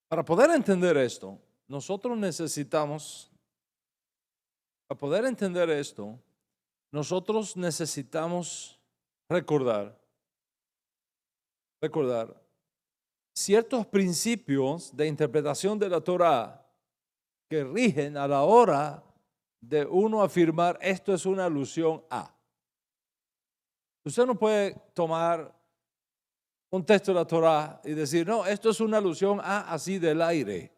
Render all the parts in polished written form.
Para poder entender esto, nosotros necesitamos, para poder entender esto, nosotros necesitamos recordar ciertos principios de interpretación de la Torá que rigen a la hora de uno afirmar esto es una alusión a. Usted no puede tomar un texto de la Torá y decir, no, esto es una alusión a así del aire,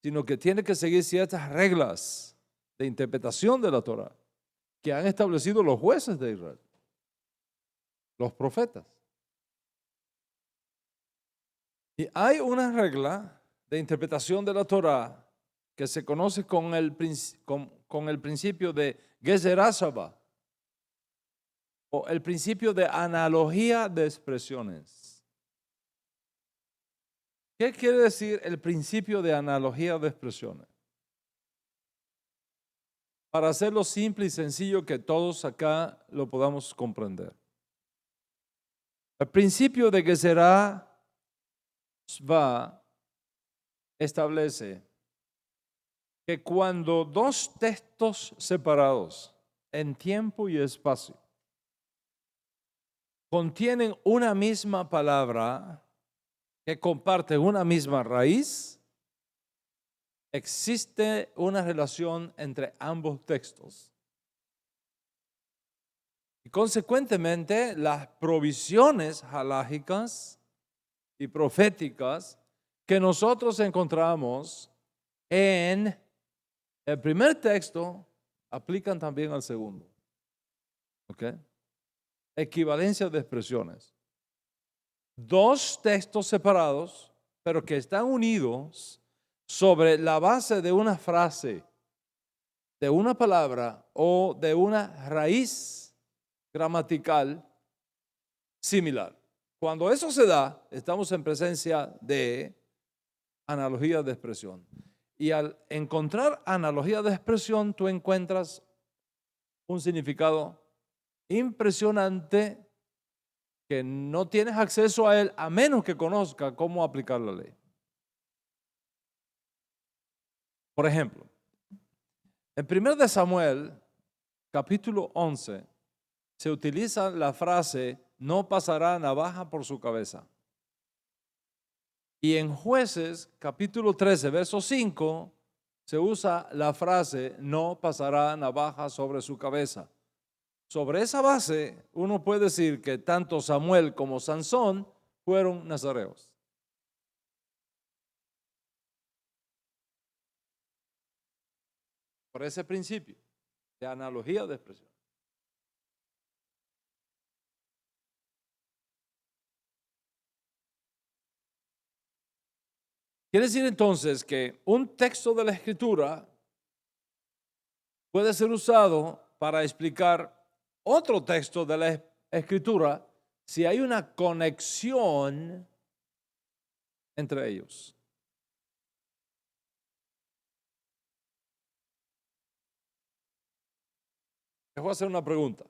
sino que tiene que seguir ciertas reglas de interpretación de la Torá que han establecido los jueces de Israel, los profetas. Y hay una regla de interpretación de la Torá que se conoce con el principio de Gezerá Shabá, o el principio de analogía de expresiones. ¿Qué quiere decir el principio de analogía de expresiones? Para hacerlo simple y sencillo que todos acá lo podamos comprender. El principio de Gezerá Shabá establece que cuando dos textos separados en tiempo y espacio contienen una misma palabra que comparte una misma raíz, existe una relación entre ambos textos. Y consecuentemente, las provisiones halágicas y proféticas que nosotros encontramos en el primer texto aplican también al segundo. ¿Ok? Equivalencia de expresiones. Dos textos separados, pero que están unidos sobre la base de una frase, de una palabra o de una raíz gramatical similar. Cuando eso se da, estamos en presencia de analogía de expresión. Y al encontrar analogía de expresión, tú encuentras un significado impresionante que no tienes acceso a él a menos que conozca cómo aplicar la ley. Por ejemplo, en 1 de Samuel, capítulo 11, se utiliza la frase, no pasará navaja por su cabeza. Y en Jueces, capítulo 13, verso 5, se usa la frase, no pasará navaja sobre su cabeza. Sobre esa base, uno puede decir que tanto Samuel como Sansón fueron nazareos. Por ese principio de analogía de expresión. Quiere decir entonces que un texto de la Escritura puede ser usado para explicar otro texto de la Escritura si hay una conexión entre ellos. Les voy a hacer una pregunta.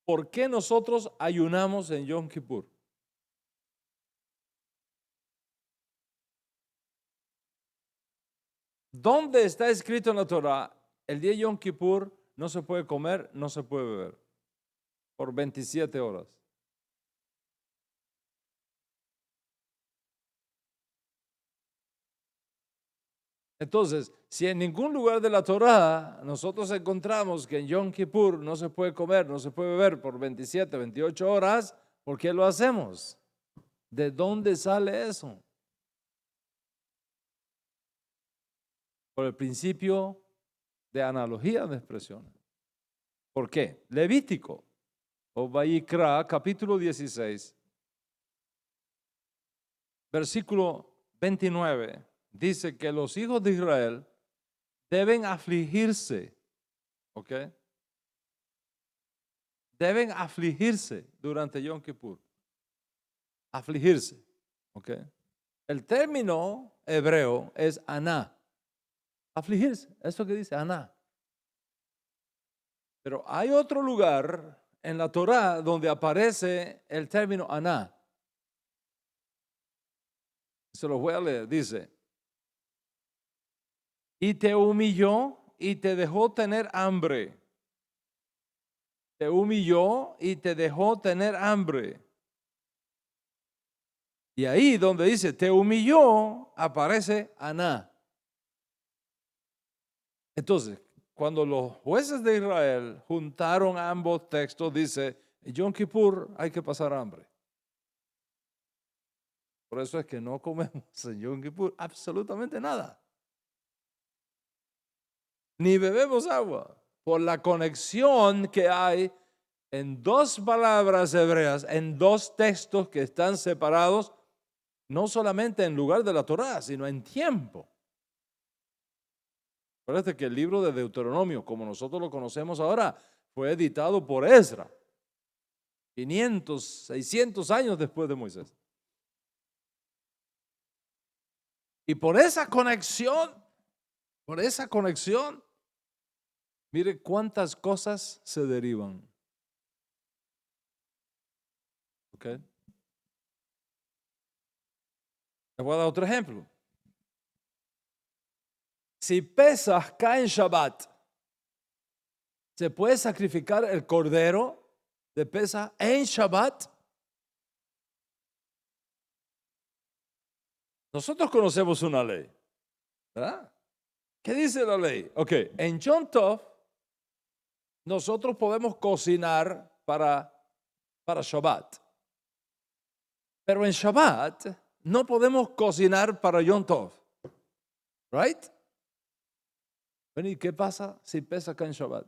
¿Por qué nosotros ayunamos en Yom Kippur? ¿Dónde está escrito en la Torah? El día de Yom Kippur no se puede comer, no se puede beber por 27 horas. Entonces, si en ningún lugar de la Torah nosotros encontramos que en Yom Kippur no se puede comer, no se puede beber por 27, 28 horas, ¿por qué lo hacemos? ¿De dónde sale eso? Por el principio de analogía de expresiones. ¿Por qué? Levítico o Vayikra, capítulo 16, versículo 29, dice que los hijos de Israel deben afligirse, ¿ok? Deben afligirse durante Yom Kippur. Afligirse, ¿ok? El término hebreo es aná. Afligirse, eso que dice aná. Pero hay otro lugar en la Torá donde aparece el término aná. Se los voy a leer. Dice, y te humilló y te dejó tener hambre. Te humilló y te dejó tener hambre. Y ahí donde dice te humilló, aparece Aná. Entonces, cuando los jueces de Israel juntaron ambos textos, dice, en Yom Kippur hay que pasar hambre. Por eso es que no comemos en Yom Kippur absolutamente nada. Ni bebemos agua. Por la conexión que hay en dos palabras hebreas, en dos textos que están separados, no solamente en lugar de la Torá, sino en tiempo. Parece que el libro de Deuteronomio, como nosotros lo conocemos ahora, fue editado por Ezra, 500, 600 años después de Moisés. Y por esa conexión, mire cuántas cosas se derivan. ¿Ok? Les voy a dar otro ejemplo. Si Pesaj cae en Shabbat, ¿se puede sacrificar el cordero de Pesaj en Shabbat? Nosotros conocemos una ley, ¿verdad? ¿Qué dice la ley? Ok, en Yom Tov nosotros podemos cocinar para Shabbat, pero en Shabbat no podemos cocinar para Yom Tov, ¿right? ¿Y qué pasa si Pesaj cae en Shabbat?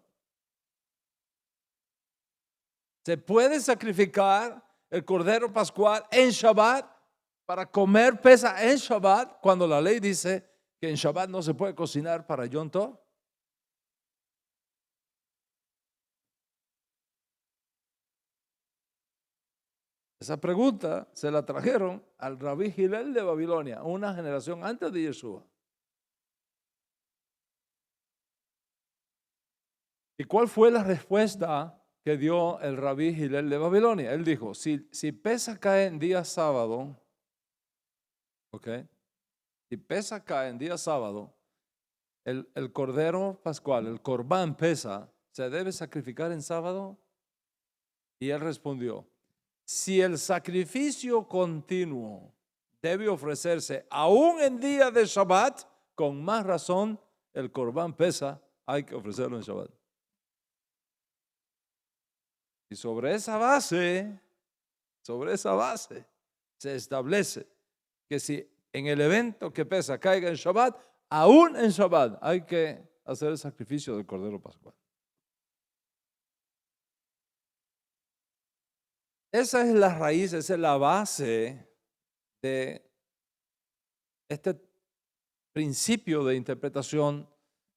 ¿Se puede sacrificar el cordero pascual en Shabbat para comer Pesaj en Shabbat cuando la ley dice que en Shabbat no se puede cocinar para Yom Tov? Esa pregunta se la trajeron al Rabí Hillel de Babilonia, una generación antes de Yeshua. ¿Y cuál fue la respuesta que dio el Rabí Hillel de Babilonia? Él dijo, si Pesaj cae en día sábado, ¿ok? Si Pesaj cae en día sábado, el cordero pascual, el corbán Pesaj, ¿se debe sacrificar en sábado? Y él respondió, si el sacrificio continuo debe ofrecerse aún en día de Shabbat, con más razón el corbán Pesaj hay que ofrecerlo en Shabbat. Y sobre esa base, se establece que si en el evento que Pesaj caiga en Shabbat, aún en Shabbat hay que hacer el sacrificio del cordero pascual. Esa es la raíz, esa es la base de este principio de interpretación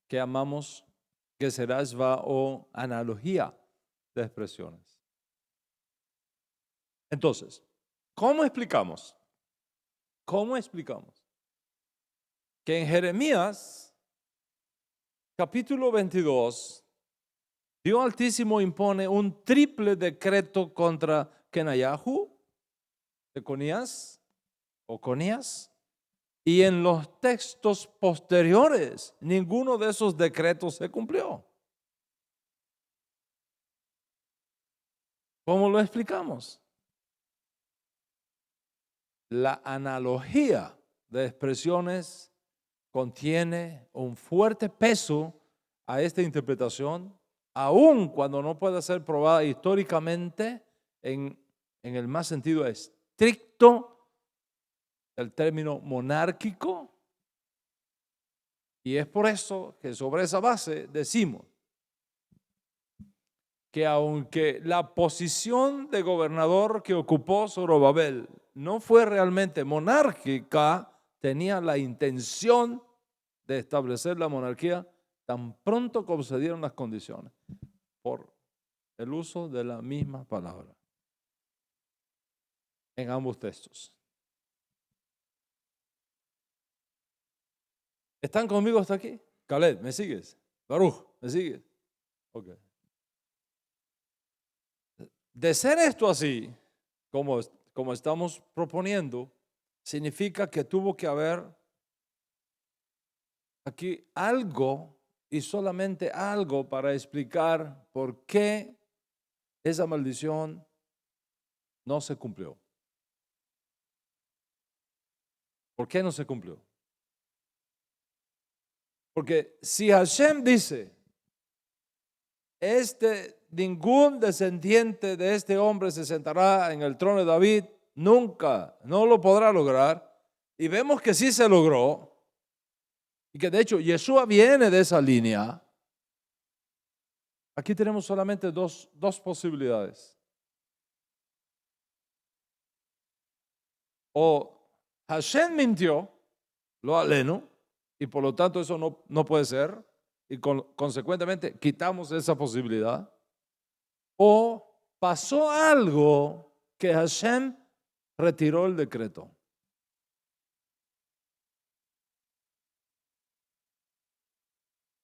que llamamos Geserashva o analogía de expresiones. Entonces, ¿cómo explicamos? Que en Jeremías, capítulo 22, Dios Altísimo impone un triple decreto contra Kenayahu, Conías, y en los textos posteriores ninguno de esos decretos se cumplió. ¿Cómo lo explicamos? La analogía de expresiones contiene un fuerte peso a esta interpretación, aun cuando no pueda ser probada históricamente en el más sentido estricto del término monárquico. Y es por eso que sobre esa base decimos que aunque la posición de gobernador que ocupó Zorobabel no fue realmente monárquica, tenía la intención de establecer la monarquía tan pronto como se dieron las condiciones, por el uso de la misma palabra en ambos textos. ¿Están conmigo hasta aquí? Caleb, ¿me sigues? Baruch, ¿me sigues? Ok. De ser esto así, como estamos proponiendo, significa que tuvo que haber aquí algo y solamente algo para explicar por qué esa maldición no se cumplió. ¿Por qué no se cumplió? Porque si Hashem dice, ningún descendiente de este hombre se sentará en el trono de David, nunca, no lo podrá lograr. Y vemos que sí se logró, y que de hecho Yeshua viene de esa línea. Aquí tenemos solamente dos posibilidades. O Hashem mintió, lo aleno, y por lo tanto eso no puede ser, y consecuentemente quitamos esa posibilidad. O pasó algo que Hashem retiró el decreto.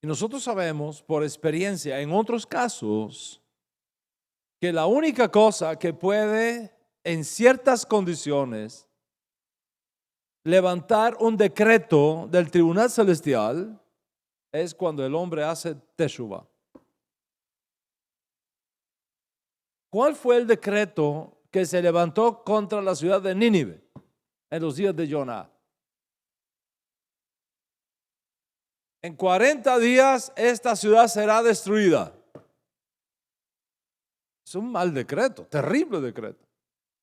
Y nosotros sabemos por experiencia en otros casos que la única cosa que puede en ciertas condiciones levantar un decreto del tribunal celestial es cuando el hombre hace teshuvah. ¿Cuál fue el decreto que se levantó contra la ciudad de Nínive en los días de Jonás? En 40 días esta ciudad será destruida. Es un mal decreto, terrible decreto.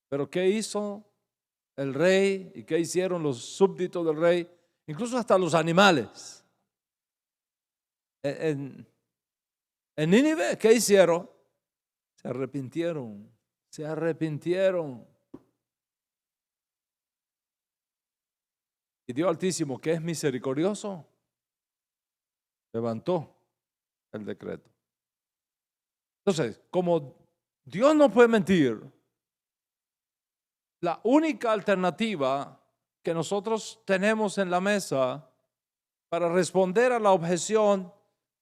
Pero ¿qué hizo el rey y qué hicieron los súbditos del rey? Incluso hasta los animales. En Nínive, ¿qué hicieron? Se arrepintieron. Y Dios Altísimo, que es misericordioso, levantó el decreto. Entonces, como Dios no puede mentir, la única alternativa que nosotros tenemos en la mesa para responder a la objeción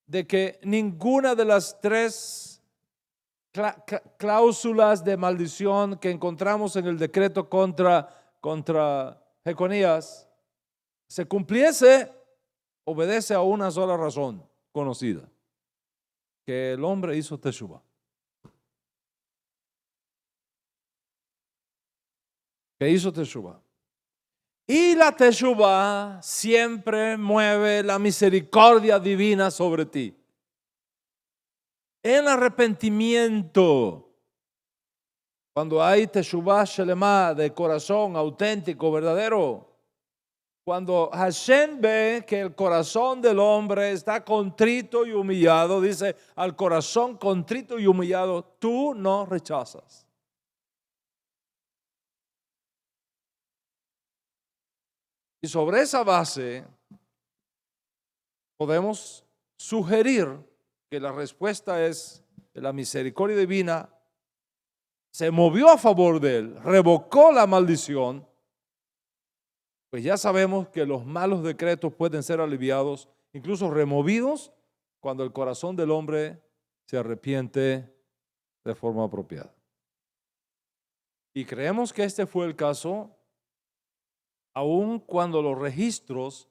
de que ninguna de las tres cláusulas de maldición que encontramos en el decreto contra Jeconías se cumpliese, obedece a una sola razón conocida: que el hombre hizo teshuvah. Que hizo teshuvah. Y la teshuvah siempre mueve la misericordia divina sobre ti. El arrepentimiento, cuando hay teshuvah shelema, de corazón auténtico, verdadero, cuando Hashem ve que el corazón del hombre está contrito y humillado, dice: al corazón contrito y humillado tú no rechazas. Y sobre esa base podemos sugerir que la respuesta es que la misericordia divina se movió a favor de él, revocó la maldición. Pues ya sabemos que los malos decretos pueden ser aliviados, incluso removidos, cuando el corazón del hombre se arrepiente de forma apropiada. Y creemos que este fue el caso, aun cuando los registros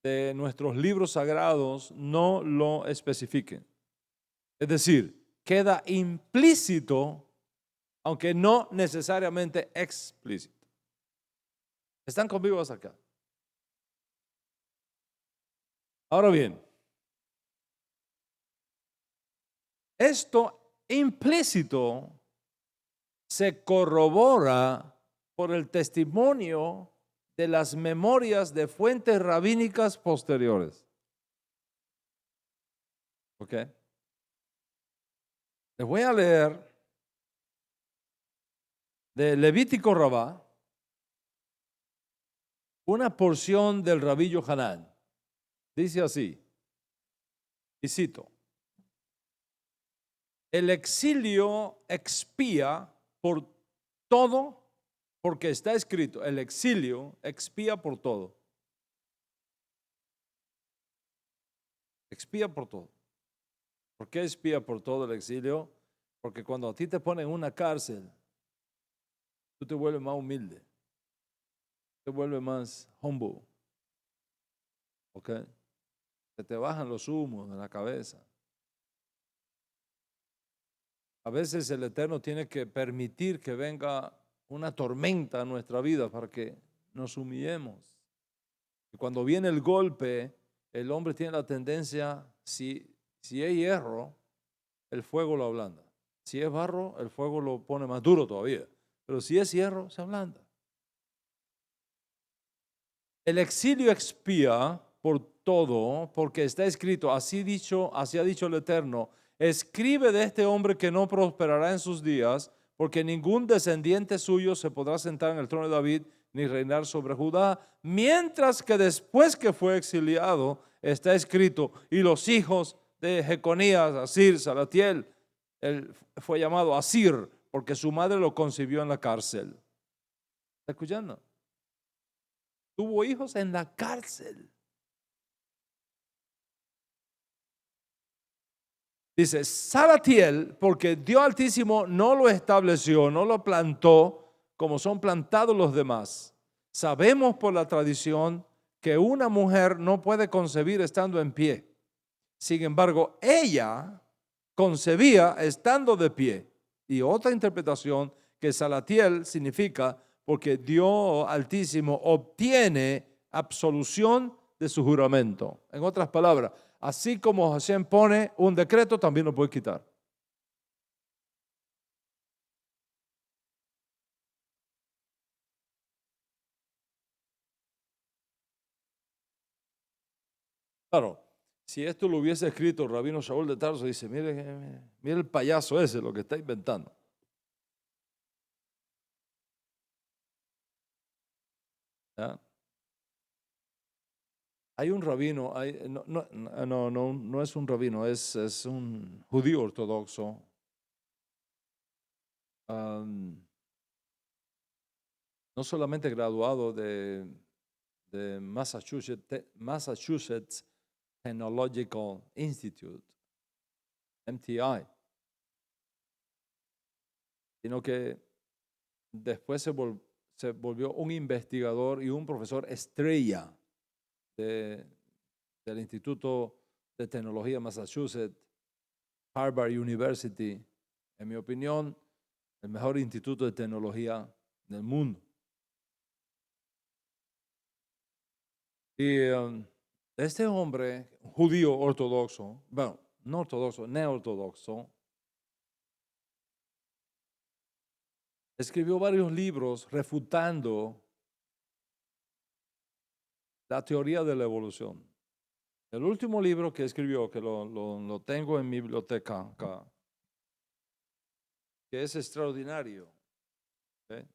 de nuestros libros sagrados no lo especifiquen. Es decir, queda implícito, aunque no necesariamente explícito. ¿Están conmigo hasta acá? Ahora bien, esto implícito se corrobora por el testimonio de las memorias de fuentes rabínicas posteriores. ¿Ok? Les voy a leer de Levítico Rabá una porción del Rabí Yohanan. Dice así, y cito: el exilio expía por todo, porque está escrito, el exilio expía por todo. Expía por todo. ¿Por qué expía por todo el exilio? Porque cuando a ti te ponen en una cárcel, tú te vuelves más humilde. te vuelve más humble. ¿Ok? Se te bajan los humos de la cabeza. A veces el Eterno tiene que permitir que venga una tormenta a nuestra vida para que nos humillemos. Y cuando viene el golpe, el hombre tiene la tendencia, si es hierro, el fuego lo ablanda. Si es barro, el fuego lo pone más duro todavía. Pero si es hierro, se ablanda. El exilio expía por todo, porque está escrito, así ha dicho el Eterno, escribe de este hombre que no prosperará en sus días, porque ningún descendiente suyo se podrá sentar en el trono de David ni reinar sobre Judá, mientras que después que fue exiliado, está escrito, y los hijos de Jeconías, Asir, Salatiel, él fue llamado Asir, porque su madre lo concibió en la cárcel. ¿Está escuchando? Tuvo hijos en la cárcel. Dice, Salatiel, porque Dios Altísimo no lo estableció, no lo plantó como son plantados los demás. Sabemos por la tradición que una mujer no puede concebir estando en pie. Sin embargo, ella concebía estando de pie. Y otra interpretación que Salatiel significa porque Dios Altísimo obtiene absolución de su juramento. En otras palabras, así como Hashem pone un decreto, también lo puede quitar. Claro, si esto lo hubiese escrito el rabino Shaul de Tarso, dice, mire el payaso ese, lo que está inventando. ¿Ya? Hay un rabino, no es un rabino, es un judío ortodoxo. No solamente graduado de Massachusetts Technological Institute, MTI, sino que después se volvió un investigador y un profesor estrella del Instituto de Tecnología Massachusetts, Harvard University, en mi opinión, el mejor instituto de tecnología del mundo. Y este hombre judío ortodoxo, bueno, no ortodoxo, neortodoxo, escribió varios libros refutando la teoría de la evolución. El último libro que escribió, que lo tengo en mi biblioteca acá, que es extraordinario. ¿Okay?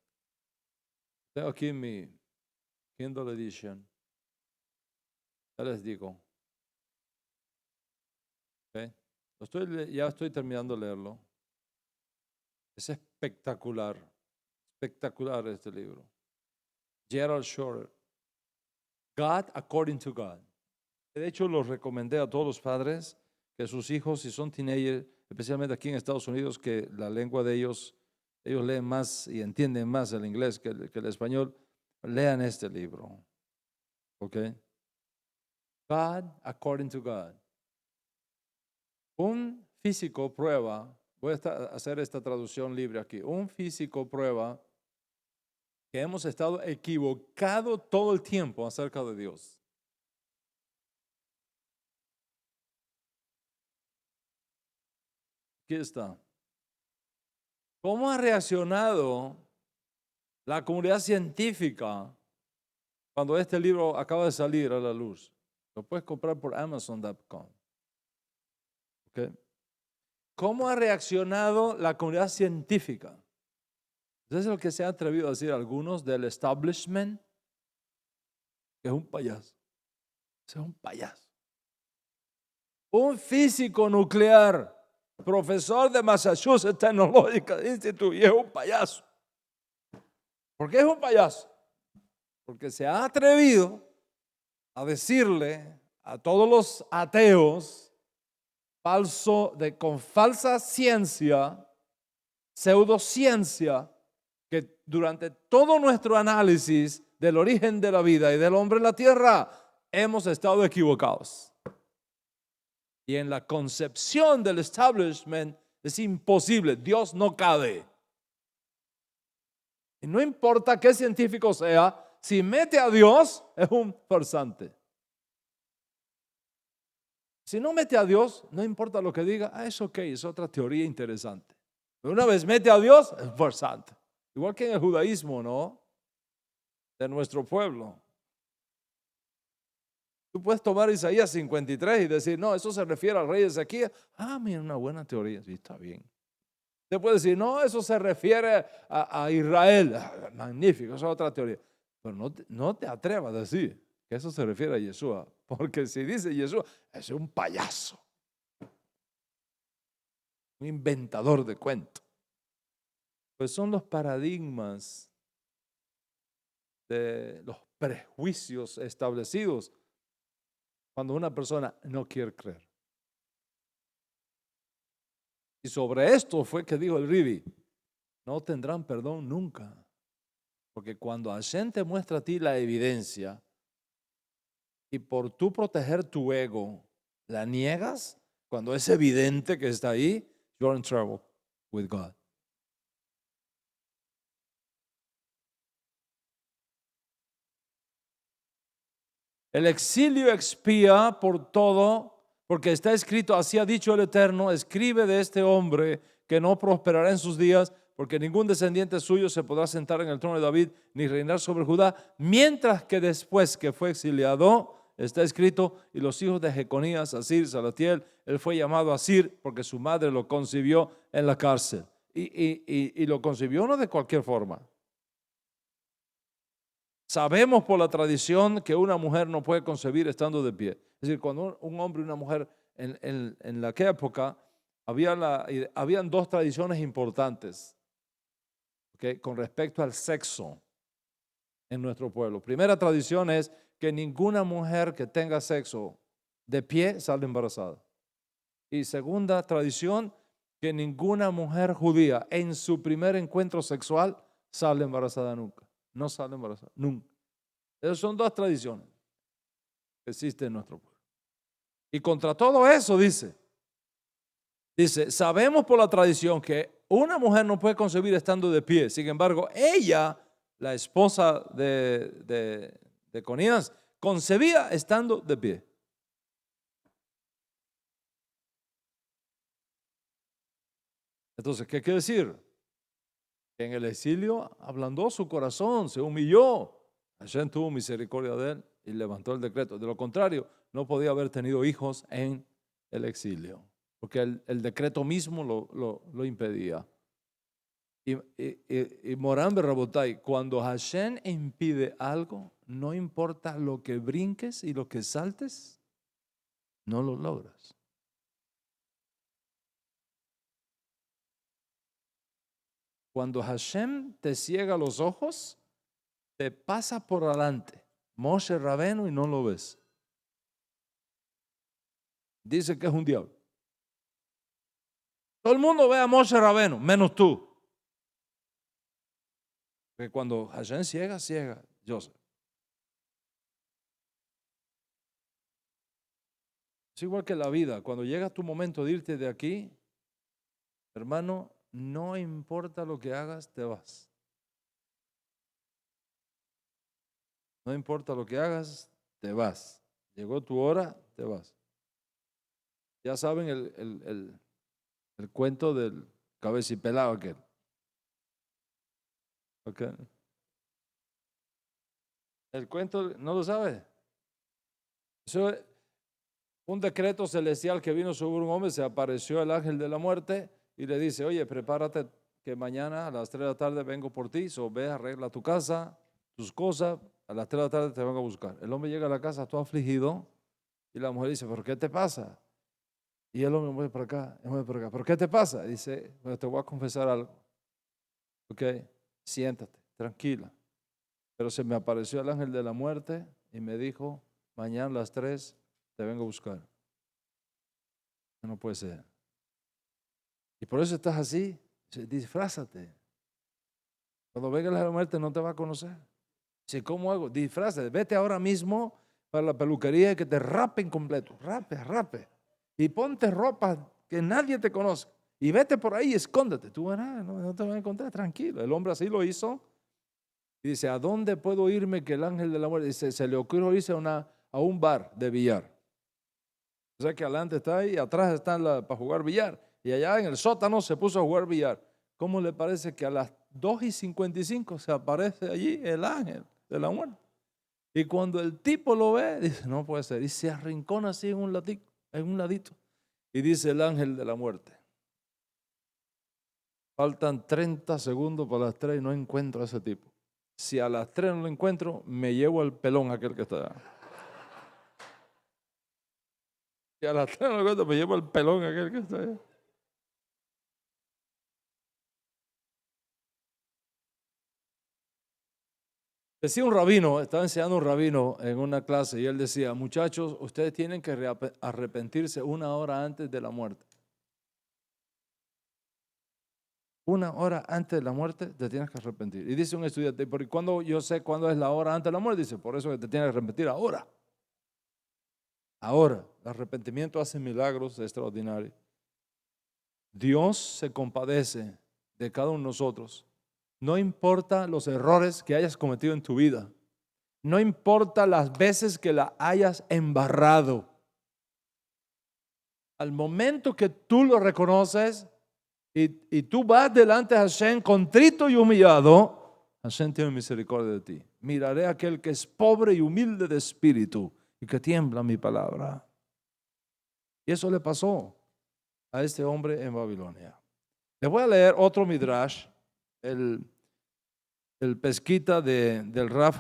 Tengo aquí en mi Kindle Edition. Ya les digo. ¿Okay? Ya estoy terminando de leerlo. Es espectacular. Espectacular este libro. Gerald Shorter. God According to God. De hecho, lo recomendé a todos los padres que sus hijos, si son teenagers, especialmente aquí en Estados Unidos, que la lengua de ellos leen más y entienden más el inglés que el español, lean este libro. ¿Ok? God According to God. Un físico prueba, voy a hacer esta traducción libre aquí, un físico prueba que hemos estado equivocados todo el tiempo acerca de Dios. Aquí está. ¿Cómo ha reaccionado la comunidad científica cuando este libro acaba de salir a la luz? Lo puedes comprar por Amazon.com. ¿Okay? ¿Cómo ha reaccionado la comunidad científica? Eso es lo que se ha atrevido a decir algunos del establishment, que es un payaso. Es un payaso. Un físico nuclear, profesor de Massachusetts Technological Institute, y es un payaso. ¿Por qué es un payaso? Porque se ha atrevido a decirle a todos los ateos con falsa ciencia, pseudociencia, que durante todo nuestro análisis del origen de la vida y del hombre en la tierra, hemos estado equivocados. Y en la concepción del establishment es imposible, Dios no cabe. Y no importa qué científico sea, si mete a Dios, es un farsante. Si no mete a Dios, no importa lo que diga, es ok, es otra teoría interesante. Pero una vez mete a Dios, es farsante. Igual que en el judaísmo, ¿no? De nuestro pueblo. Tú puedes tomar Isaías 53 y decir, no, eso se refiere al rey Ezequías. Mira, una buena teoría, sí, está bien. Te puede decir, no, eso se refiere a Israel. Magnífico, esa es otra teoría. Pero no te atrevas a decir que eso se refiere a Yeshua, porque si dice Yeshua, es un payaso, un inventador de cuentos. Pues son los paradigmas de los prejuicios establecidos cuando una persona no quiere creer. Y sobre esto fue que dijo el Ribi, no tendrán perdón nunca. Porque cuando Hashem te muestra a ti la evidencia y por tú proteger tu ego la niegas, cuando es evidente que está ahí, you're in trouble with God. El exilio expía por todo, porque está escrito, así ha dicho el Eterno, escribe de este hombre que no prosperará en sus días, porque ningún descendiente suyo se podrá sentar en el trono de David ni reinar sobre Judá, mientras que después que fue exiliado, está escrito, y los hijos de Jeconías, Asir, Salatiel, él fue llamado Asir porque su madre lo concibió en la cárcel. Y lo concibió no de cualquier forma. Sabemos por la tradición que una mujer no puede concebir estando de pie. Es decir, cuando un hombre y una mujer en la época habían dos tradiciones importantes, ¿okay?, con respecto al sexo en nuestro pueblo. Primera tradición es que ninguna mujer que tenga sexo de pie sale embarazada. Y segunda tradición, que ninguna mujer judía en su primer encuentro sexual sale embarazada nunca. No sale embarazada, nunca. Esas son dos tradiciones que existen en nuestro pueblo. Y contra todo eso dice, sabemos por la tradición que una mujer no puede concebir estando de pie. Sin embargo, ella, la esposa de Conías, concebía estando de pie. Entonces, ¿qué quiere decir? Que en el exilio ablandó su corazón, se humilló. Hashem tuvo misericordia de él y levantó el decreto. De lo contrario, no podía haber tenido hijos en el exilio, porque el decreto mismo lo impedía. Y Morán Berrabotai, cuando Hashem impide algo, no importa lo que brinques y lo que saltes, no lo logras. Cuando Hashem te ciega los ojos, te pasa por adelante Moshe Rabenu y no lo ves. Dice que es un diablo. Todo el mundo ve a Moshe Rabenu, menos tú. Porque cuando Hashem ciega, ciega. Yo sé. Es igual que la vida. Cuando llega tu momento de irte de aquí, hermano, no importa lo que hagas, te vas. No importa lo que hagas, te vas. Llegó tu hora, te vas. Ya saben el cuento del cabecipelado aquel. Okay. El cuento, ¿no lo sabe? Eso es un decreto celestial que vino sobre un hombre, se apareció el ángel de la muerte y le dice, oye, prepárate que mañana a las 3 de la tarde vengo por ti, ve, arregla tu casa, tus cosas, a las 3 de la tarde te vengo a buscar. El hombre llega a la casa todo afligido y la mujer dice, ¿pero qué te pasa? Y el hombre mueve para acá, ¿pero qué te pasa? Y dice, bueno, te voy a confesar algo. Ok, siéntate, tranquila. Pero se me apareció el ángel de la muerte y me dijo, mañana a las 3 te vengo a buscar. No puede ser. Y por eso estás así, disfrázate. Cuando venga la muerte no te va a conocer. Dice, ¿cómo hago? Disfraces, vete ahora mismo para la peluquería y que te rapen completo. Rape. Y ponte ropa que nadie te conozca. Y vete por ahí y escóndete. Tú verás, no te vas a encontrar, tranquilo. El hombre así lo hizo. Y dice, ¿a dónde puedo irme que el ángel de la muerte? Dice, se le ocurrió irse a un bar de billar. O sea que adelante está ahí, atrás está para jugar billar. Y allá en el sótano se puso a jugar billar. ¿Cómo le parece que a las 2:55 se aparece allí el ángel de la muerte? Y cuando el tipo lo ve, dice, no puede ser. Y se arrincona así en un ladito. Y dice el ángel de la muerte, faltan 30 segundos para las 3 y no encuentro a ese tipo. Si a las 3 no lo encuentro, me llevo al pelón aquel que está allá. Si a las 3 no lo encuentro, me llevo al pelón aquel que está allá. Decía un rabino, estaba enseñando un rabino en una clase y él decía, muchachos, ustedes tienen que arrepentirse 1 hora antes de la muerte. 1 hora antes de la muerte te tienes que arrepentir. Y dice un estudiante, ¿por cuándo yo sé cuándo es la hora antes de la muerte? Dice, por eso que te tienes que arrepentir ahora. Ahora, el arrepentimiento hace milagros extraordinarios. Dios se compadece de cada uno de nosotros. No importa los errores que hayas cometido en tu vida. No importa las veces que la hayas embarrado. Al momento que tú lo reconoces y tú vas delante de Hashem contrito y humillado, Hashem tiene misericordia de ti. Miraré a aquel que es pobre y humilde de espíritu y que tiembla mi palabra. Y eso le pasó a este hombre en Babilonia. Les voy a leer otro midrash, el pesquita del Rav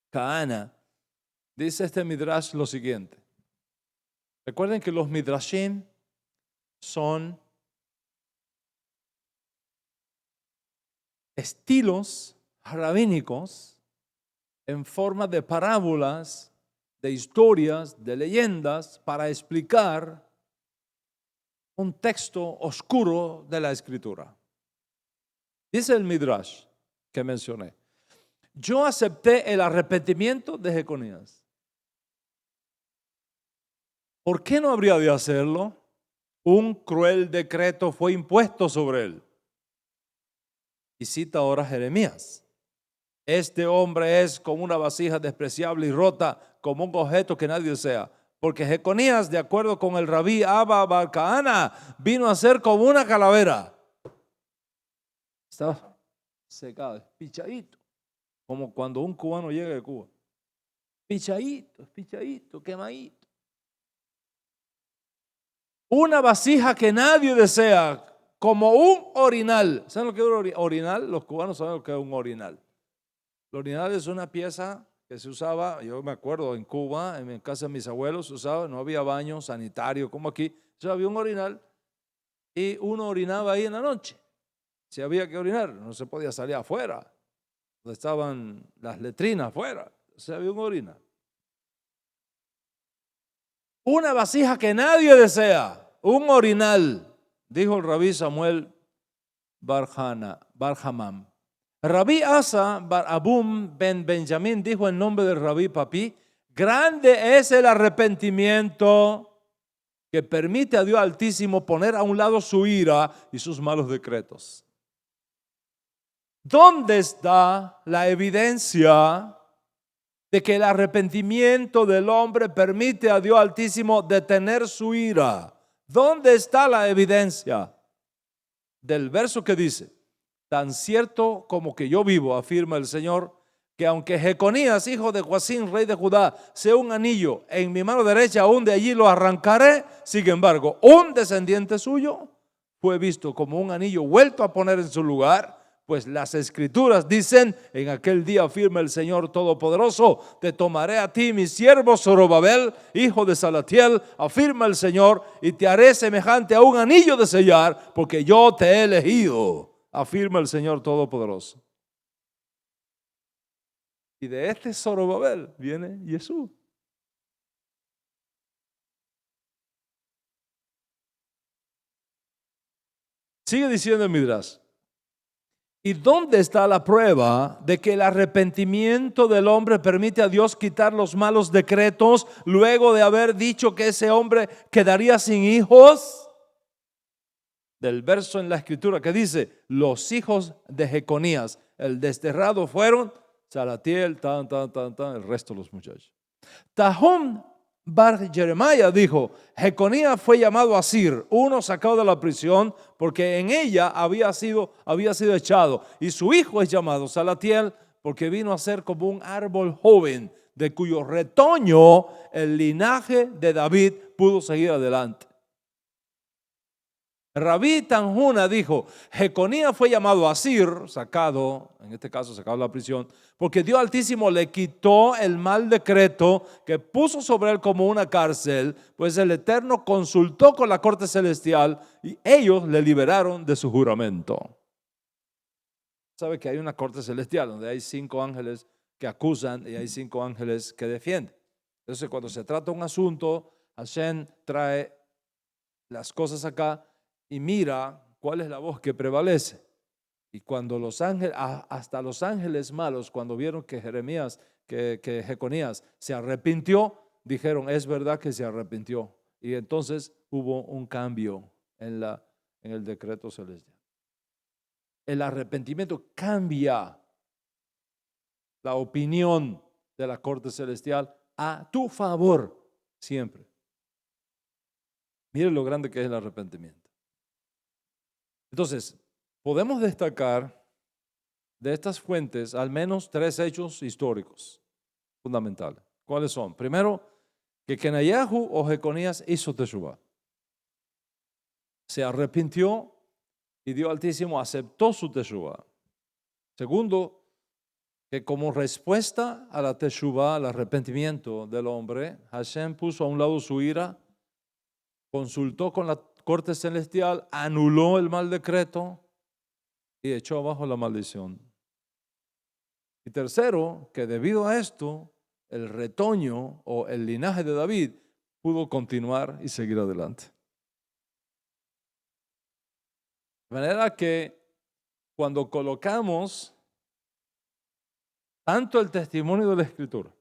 Kahana. Dice este midrash lo siguiente. Recuerden que los midrashim son estilos rabínicos en forma de parábolas, de historias, de leyendas para explicar un texto oscuro de la escritura. Dice el midrash que mencioné. Yo acepté el arrepentimiento de Jeconías. ¿Por qué no habría de hacerlo? Un cruel decreto fue impuesto sobre él. Y cita ahora Jeremías. Este hombre es como una vasija despreciable y rota, como un objeto que nadie desea. Porque Jeconías, de acuerdo con el rabí Abba bar Kahana, vino a ser como una calavera. Estaba secado, pichadito, como cuando un cubano llega de Cuba. Pichadito, quemadito. Una vasija que nadie desea, como un orinal. ¿Saben lo que es un orinal? Los cubanos saben lo que es un orinal. El orinal es una pieza que se usaba, yo me acuerdo en Cuba, en casa de mis abuelos se usaba, no había baño sanitario como aquí, solo había un orinal y uno orinaba ahí en la noche. Si había que orinar, no se podía salir afuera, donde estaban las letrinas afuera, se había un orinal. Una vasija que nadie desea, un orinal, dijo el rabí Samuel Barhamam. Rabí Asa bar Abum ben Benjamín dijo en nombre del rabí Papi, grande es el arrepentimiento que permite a Dios Altísimo poner a un lado su ira y sus malos decretos. ¿Dónde está la evidencia de que el arrepentimiento del hombre permite a Dios Altísimo detener su ira? ¿Dónde está la evidencia? Del verso que dice, tan cierto como que yo vivo, afirma el Señor, que aunque Jeconías, hijo de Joacim, rey de Judá, sea un anillo en mi mano derecha, aún de allí lo arrancaré. Sin embargo, un descendiente suyo fue visto como un anillo vuelto a poner en su lugar, pues las escrituras dicen, en aquel día afirma el Señor Todopoderoso, te tomaré a ti, mi siervo Zorobabel, hijo de Salatiel, afirma el Señor, y te haré semejante a un anillo de sellar, porque yo te he elegido, afirma el Señor Todopoderoso. Y de este Zorobabel viene Jesús. Sigue diciendo el Midrash. ¿Y dónde está la prueba de que el arrepentimiento del hombre permite a Dios quitar los malos decretos luego de haber dicho que ese hombre quedaría sin hijos? Del verso en la escritura que dice: los hijos de Jeconías, el desterrado, fueron Salatiel, el resto de los muchachos. Tahom Bar Jeremiah dijo: Jeconías fue llamado Asir, uno sacado de la prisión, porque en ella había sido echado, y su hijo es llamado Salatiel, porque vino a ser como un árbol joven, de cuyo retoño el linaje de David pudo seguir adelante. Rabí Tanjuna dijo: Jeconías fue llamado Asir, sacado, en este caso sacado de la prisión, porque Dios Altísimo le quitó el mal decreto que puso sobre él como una cárcel, pues el Eterno consultó con la corte celestial y ellos le liberaron de su juramento. Sabe que hay una corte celestial donde hay 5 ángeles que acusan y hay 5 ángeles que defienden. Entonces, cuando se trata un asunto, Hashem trae las cosas acá y mira cuál es la voz que prevalece. Y cuando los ángeles, hasta los ángeles malos, cuando vieron que que Jeconías se arrepintió, dijeron: es verdad que se arrepintió. Y entonces hubo un cambio en el decreto celestial. El arrepentimiento cambia la opinión de la corte celestial a tu favor siempre. Mire lo grande que es el arrepentimiento. Entonces, podemos destacar de estas fuentes al menos 3 hechos históricos fundamentales. ¿Cuáles son? Primero, que Kenayahu o Jeconías hizo teshuvá. Se arrepintió y Dios Altísimo aceptó su teshuvá. Segundo, que como respuesta a la teshuvá, al arrepentimiento del hombre, Hashem puso a un lado su ira, consultó con la corte celestial, anuló el mal decreto y echó abajo la maldición. Y tercero, que debido a esto, el retoño o el linaje de David pudo continuar y seguir adelante. De manera que cuando colocamos tanto el testimonio de la Escritura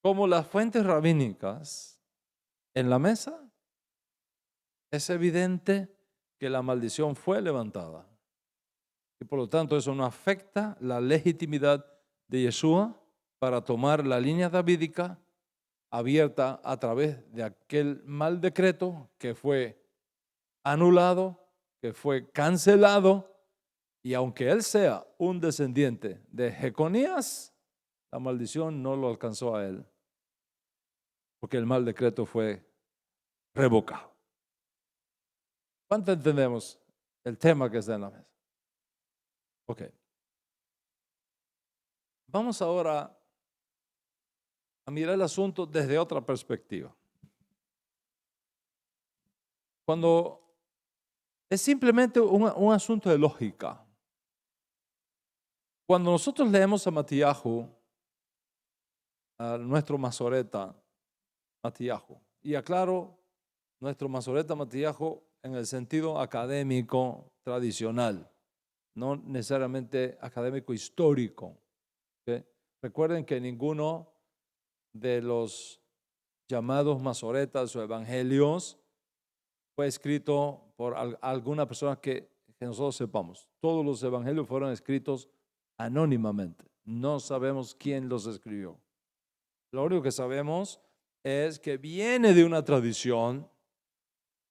como las fuentes rabínicas en la mesa, es evidente que la maldición fue levantada. Y por lo tanto eso no afecta la legitimidad de Yeshua para tomar la línea davídica abierta a través de aquel mal decreto que fue anulado, que fue cancelado. Y aunque él sea un descendiente de Jeconías, la maldición no lo alcanzó a él, porque el mal decreto fue revocado. ¿Cuánto entendemos el tema que está en la mesa? Ok. Vamos ahora a mirar el asunto desde otra perspectiva. Cuando es simplemente un asunto de lógica. Cuando nosotros leemos a Matíyahu, a nuestro masoreta Matíyahu, y aclaro, nuestro masoreta Matíyahu en el sentido académico tradicional, no necesariamente académico histórico. ¿Okay? Recuerden que ninguno de los llamados masoretas o evangelios fue escrito por alguna persona que nosotros sepamos. Todos los evangelios fueron escritos anónimamente. No sabemos quién los escribió. Lo único que sabemos es que viene de una tradición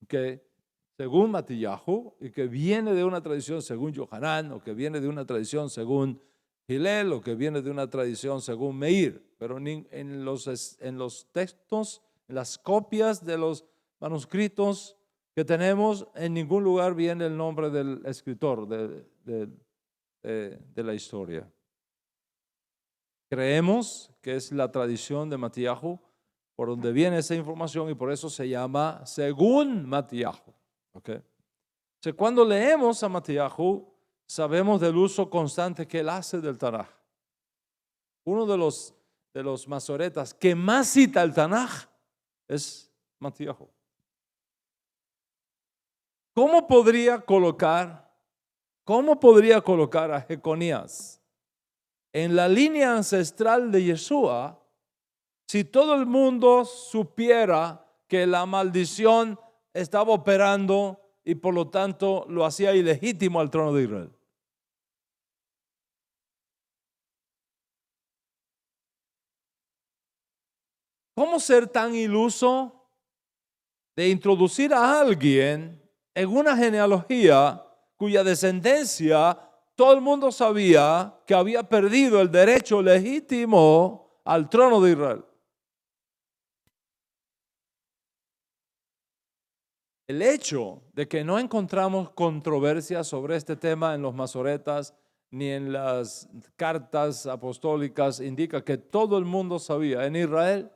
que según Matíyahu, y que viene de una tradición según Yohanan, o que viene de una tradición según Hillel, o que viene de una tradición según Meir. Pero en los textos, en las copias de los manuscritos que tenemos, en ningún lugar viene el nombre del escritor de la historia. Creemos que es la tradición de Matíyahu por donde viene esa información, y por eso se llama según Matíyahu. ¿Okay? Entonces, cuando leemos a Matíyahu, sabemos del uso constante que él hace del Tanaj. Uno de los masoretas que más cita el Tanaj es Matíyahu. ¿Cómo podría colocar ¿Cómo podría colocar a Jeconías en la línea ancestral de Yeshua si todo el mundo supiera que la maldición estaba operando y por lo tanto lo hacía ilegítimo al trono de Israel? ¿Cómo ser tan iluso de introducir a alguien en una genealogía cuya descendencia todo el mundo sabía que había perdido el derecho legítimo al trono de Israel? El hecho de que no encontramos controversia sobre este tema en los masoretas ni en las cartas apostólicas indica que todo el mundo sabía en Israel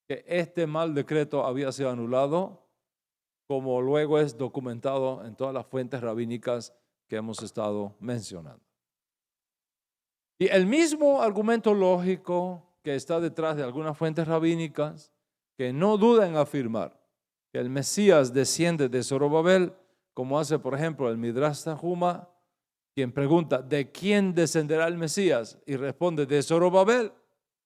que este mal decreto había sido anulado, como luego es documentado en todas las fuentes rabínicas que hemos estado mencionando. Y el mismo argumento lógico que está detrás de algunas fuentes rabínicas que no dudan en afirmar que el Mesías desciende de Zorobabel, como hace por ejemplo el Midrash Tanhuma, quien pregunta ¿de quién descenderá el Mesías? Y responde de Zorobabel.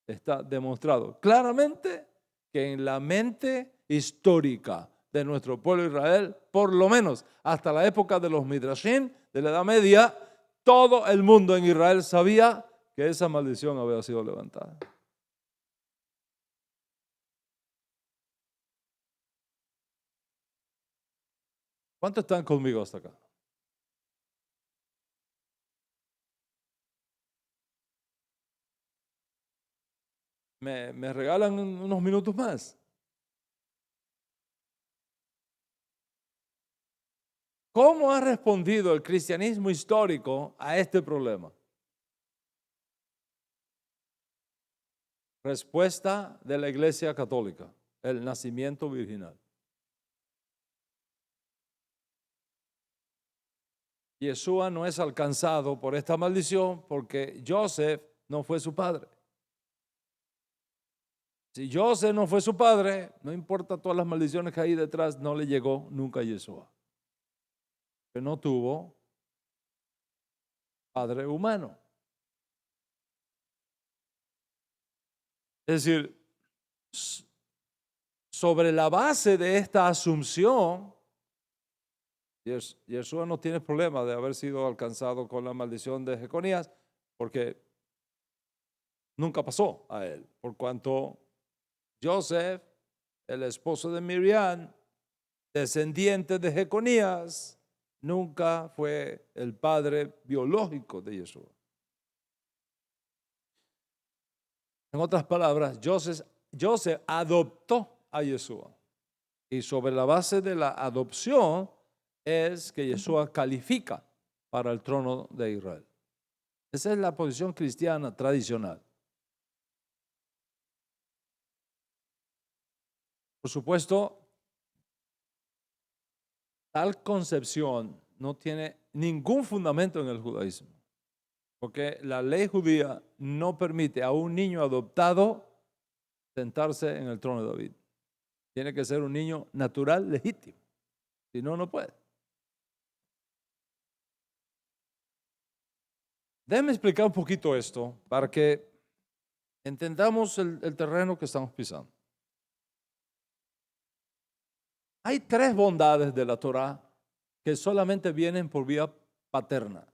Está demostrado claramente que en la mente histórica de nuestro pueblo Israel, por lo menos hasta la época de los Midrashim de la Edad Media, todo el mundo en Israel sabía que esa maldición había sido levantada. ¿Cuántos están conmigo hasta acá? ¿Me regalan unos minutos más? ¿Cómo ha respondido el cristianismo histórico a este problema? Respuesta de la Iglesia Católica: el nacimiento virginal. Yeshua no es alcanzado por esta maldición porque Joseph no fue su padre. Si Joseph no fue su padre, no importa todas las maldiciones que hay detrás, no le llegó nunca a Yeshua. Que no tuvo padre humano. Es decir, sobre la base de esta asunción, Yeshua no tiene problema de haber sido alcanzado con la maldición de Jeconías, porque nunca pasó a él, por cuanto Joseph, el esposo de Miriam, descendiente de Jeconías, nunca fue el padre biológico de Yeshua. En otras palabras, Joseph adoptó a Yeshua. Y sobre la base de la adopción es que Yeshua califica para el trono de Israel. Esa es la posición cristiana tradicional. Por supuesto, tal concepción no tiene ningún fundamento en el judaísmo, porque la ley judía no permite a un niño adoptado sentarse en el trono de David. Tiene que ser un niño natural, legítimo. Si no, no puede. Déjenme explicar un poquito esto para que entendamos el terreno que estamos pisando. Hay tres bondades de la Torá que solamente vienen por vía paterna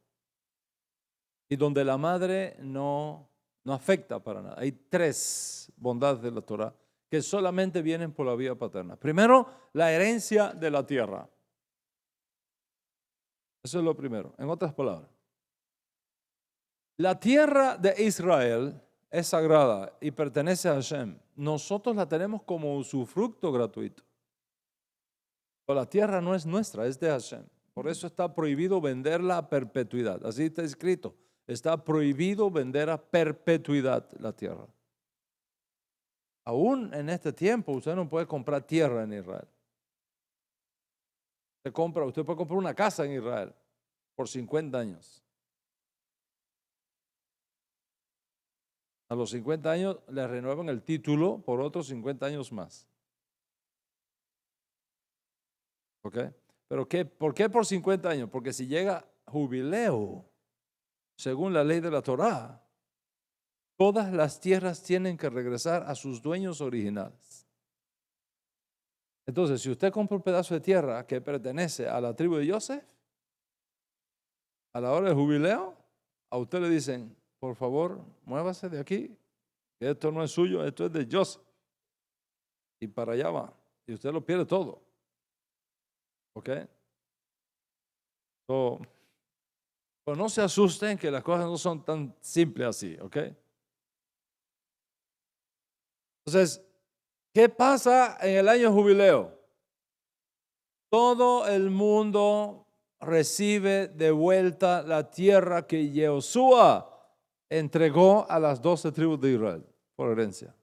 y donde la madre no afecta para nada. Hay tres bondades de la Torá que solamente vienen por la vía paterna. Primero, la herencia de la tierra. Eso es lo primero. En otras palabras, la tierra de Israel es sagrada y pertenece a Hashem. Nosotros la tenemos como usufructo gratuito. Pero la tierra no es nuestra, es de Hashem. Por eso está prohibido venderla a perpetuidad. Así está escrito. Está prohibido vender a perpetuidad la tierra. Aún en este tiempo usted no puede comprar tierra en Israel. Usted puede comprar una casa en Israel por 50 años. A los 50 años le renuevan el título por otros 50 años más. ¿Ok? ¿Pero qué? ¿Por qué por 50 años? Porque si llega jubileo, según la ley de la Torá, todas las tierras tienen que regresar a sus dueños originales. Entonces, si usted compra un pedazo de tierra que pertenece a la tribu de Joseph, a la hora del jubileo, a usted le dicen, por favor, muévase de aquí, que esto no es suyo, esto es de Joseph. Y para allá va. Y usted lo pierde todo. ¿Ok? Pero no se asusten que las cosas no son tan simples así. ¿Ok? Entonces, ¿qué pasa en el año jubileo? Todo el mundo recibe de vuelta la tierra que Josué entregó a las 12 tribus de Israel por herencia.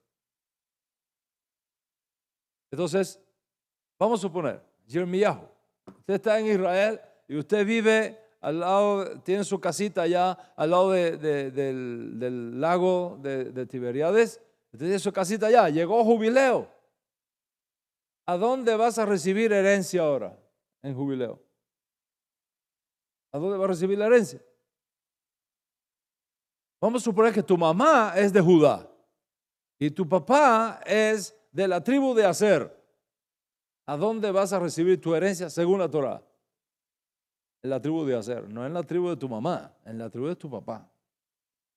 Entonces, vamos a suponer, Yirmiyahu, usted está en Israel y usted vive al lado, tiene su casita allá al lado del lago de Tiberíades, usted tiene su casita allá, llegó jubileo. ¿A dónde vas a recibir herencia ahora en jubileo? ¿A dónde vas a recibir la herencia? Vamos a suponer que tu mamá es de Judá y tu papá es de la tribu de Aser. ¿A dónde vas a recibir tu herencia según la Torá? En la tribu de Aser, no en la tribu de tu mamá, en la tribu de tu papá.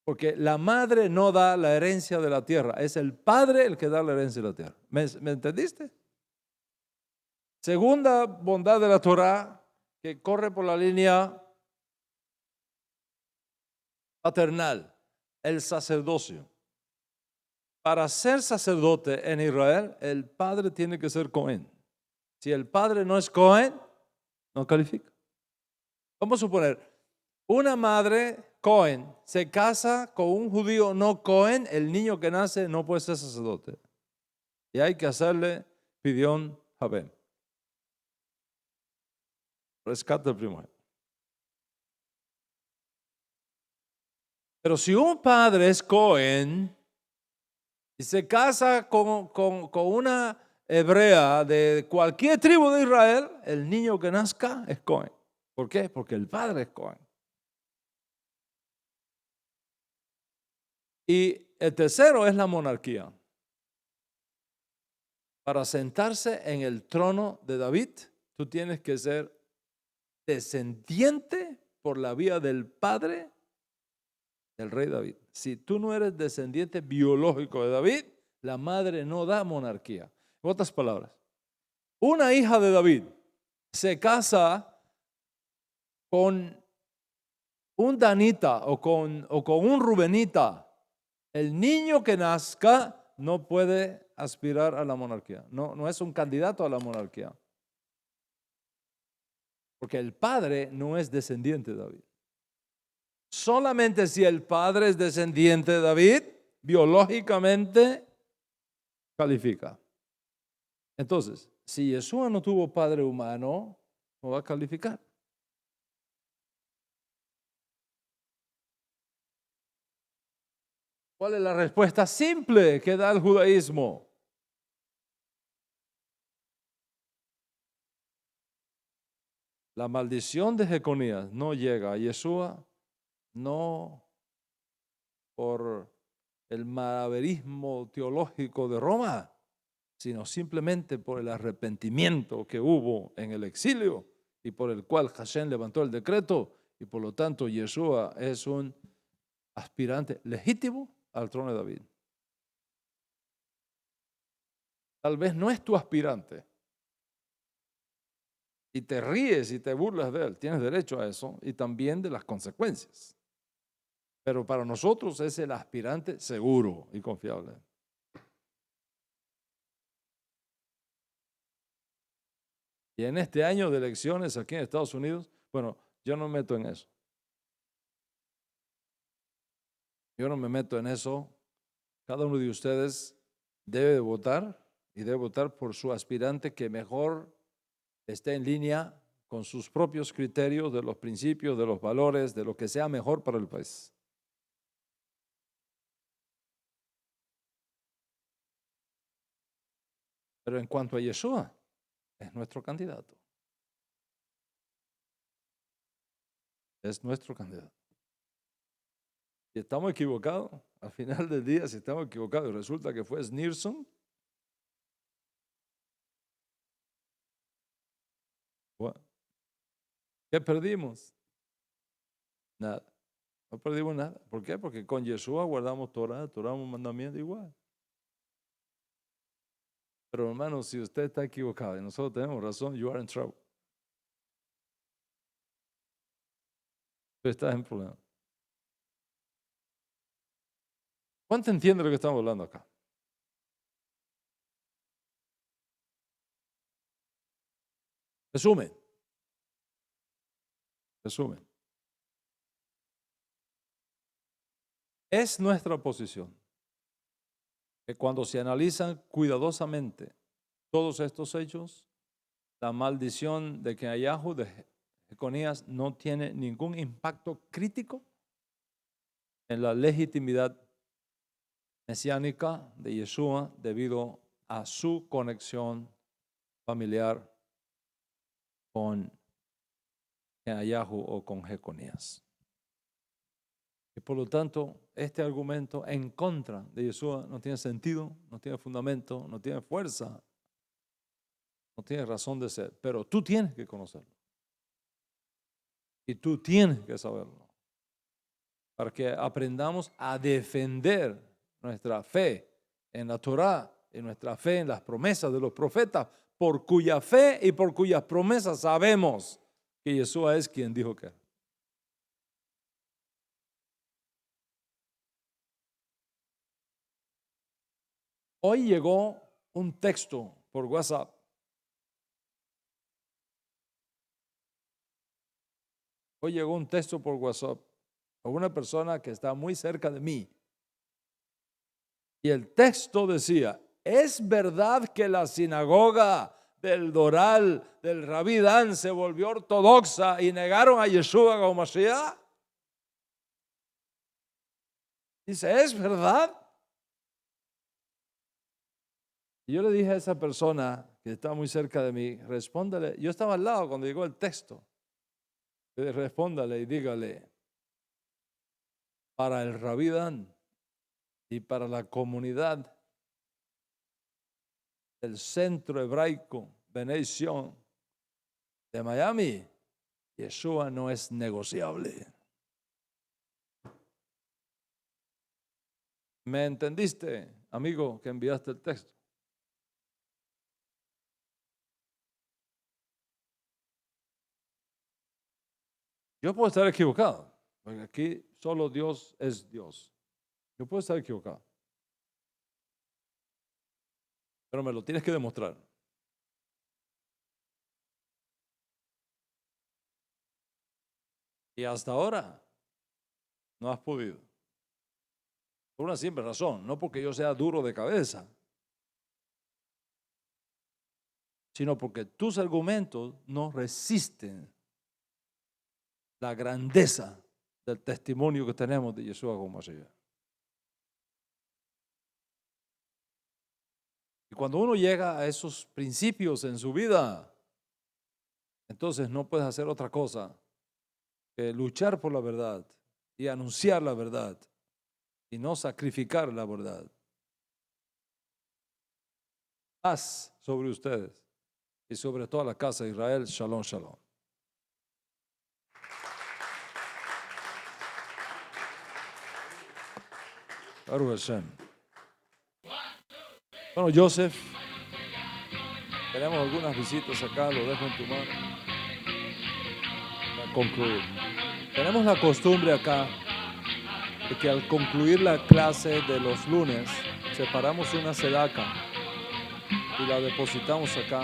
Porque la madre no da la herencia de la tierra, es el padre el que da la herencia de la tierra. ¿Me entendiste? Segunda bondad de la Torá, que corre por la línea paternal, el sacerdocio. Para ser sacerdote en Israel, el padre tiene que ser Cohen. Si el padre no es Cohen, no califica. Vamos a suponer, una madre Cohen se casa con un judío no Cohen, el niño que nace no puede ser sacerdote. Y hay que hacerle pidión Jabem. Rescate el primogénito. Pero si un padre es Cohen y se casa con una hebrea de cualquier tribu de Israel, el niño que nazca es Cohen. ¿Por qué? Porque el padre es Cohen. Y el tercero es la monarquía. Para sentarse en el trono de David, tú tienes que ser descendiente por la vía del padre del rey David. Si tú no eres descendiente biológico de David, la madre no da monarquía. En otras palabras, una hija de David se casa con un danita o con un rubenita. El niño que nazca no puede aspirar a la monarquía. No es un candidato a la monarquía. Porque el padre no es descendiente de David. Solamente si el padre es descendiente de David, biológicamente califica. Entonces, si Yeshua no tuvo padre humano, no va a calificar. ¿Cuál es la respuesta simple que da el judaísmo? La maldición de Jeconías no llega a Yeshua, no por el maraverismo teológico de Roma, sino simplemente por el arrepentimiento que hubo en el exilio y por el cual Hashem levantó el decreto y por lo tanto Yeshua es un aspirante legítimo al trono de David. Tal vez no es tu aspirante y te ríes y te burlas de él, tienes derecho a eso y también de las consecuencias. Pero para nosotros es el aspirante seguro y confiable. Y en este año de elecciones aquí en Estados Unidos, bueno, yo no me meto en eso. Yo no me meto en eso. Cada uno de ustedes debe votar y debe votar por su aspirante que mejor esté en línea con sus propios criterios de los principios, de los valores, de lo que sea mejor para el país. Pero en cuanto a Yeshua, es nuestro candidato. Es nuestro candidato. Si estamos equivocados, al final del día, si estamos equivocados y resulta que fue Sneerson, ¿qué perdimos? Nada. No perdimos nada. ¿Por qué? Porque con Yeshua guardamos Torah, un mandamiento igual. Pero hermano, si usted está equivocado y nosotros tenemos razón, you are in trouble. Tú estás en problema. ¿Cuánto entiende lo que estamos hablando acá? Resumen. Es nuestra posición que cuando se analizan cuidadosamente todos estos hechos, la maldición de Kenayahú de Jeconías no tiene ningún impacto crítico en la legitimidad mesiánica de Yeshua debido a su conexión familiar con Kenayahú o con Jeconías. Y por lo tanto, este argumento en contra de Yeshua no tiene sentido, no tiene fundamento, no tiene fuerza, no tiene razón de ser. Pero tú tienes que conocerlo. Y tú tienes que saberlo. Para que aprendamos a defender nuestra fe en la Torá y nuestra fe en las promesas de los profetas, por cuya fe y por cuyas promesas sabemos que Yeshua es quien dijo que era. Hoy llegó un texto por WhatsApp. Hoy llegó un texto por WhatsApp a una persona que está muy cerca de mí. Y el texto decía, ¿es verdad que la sinagoga del Doral, del Rabí Dan, se volvió ortodoxa y negaron a Yeshua como Mashiach? Dice, ¿es verdad? Y yo le dije a esa persona que está muy cerca de mí, respóndale. Yo estaba al lado cuando llegó el texto. Respóndale y dígale, para el Rabí Dan y para la comunidad del centro hebraico Bnei Zion de Miami, Yeshua no es negociable. ¿Me entendiste, amigo, que enviaste el texto? Yo puedo estar equivocado, porque aquí solo Dios es Dios. Yo puedo estar equivocado, pero me lo tienes que demostrar. Y hasta ahora no has podido. Por una simple razón, no porque yo sea duro de cabeza, sino porque tus argumentos no resisten la grandeza del testimonio que tenemos de Yeshua como Mashiach. Y cuando uno llega a esos principios en su vida, entonces no puedes hacer otra cosa que luchar por la verdad y anunciar la verdad y no sacrificar la verdad. Paz sobre ustedes y sobre toda la casa de Israel. Shalom, shalom. Baruch Hashem. Bueno, Joseph, tenemos algunas visitas acá, lo dejo en tu mano para concluir. Tenemos la costumbre acá de que al concluir la clase de los lunes, separamos una sedaca y la depositamos acá